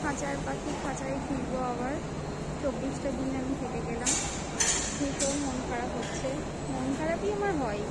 খাঁচার পাখি খাঁচায় ফিরবো আবার। 24টা দিন আমি থেকে গেলাম, ভীষণ মন খারাপ হচ্ছে। মন খারাপই আমার হয়।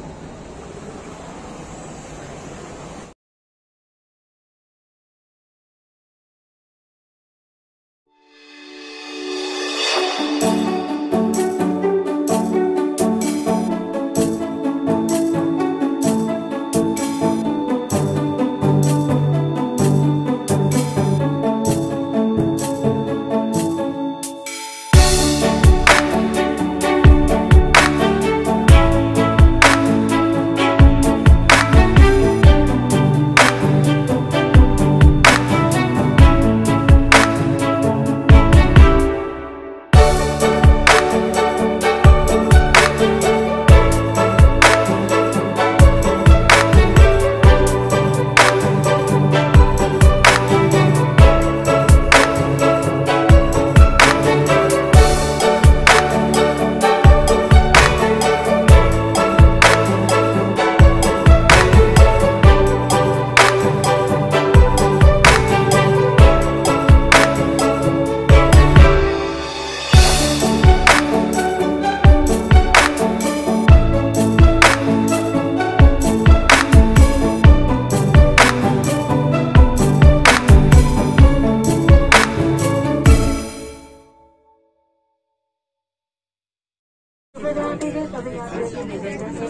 सभी यात्रियों से निवेदन है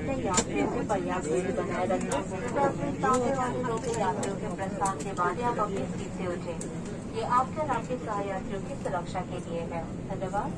कि यात्रियों को पर्याप्त दूरी बनाए रखें तथा अपने सामने वाले दो यात्रियों के प्रस्थान के बाद आप अपनी सीट से उठें। ये आपके और आपके सहयात्रियों की सुरक्षा के लिए है। धन्यवाद।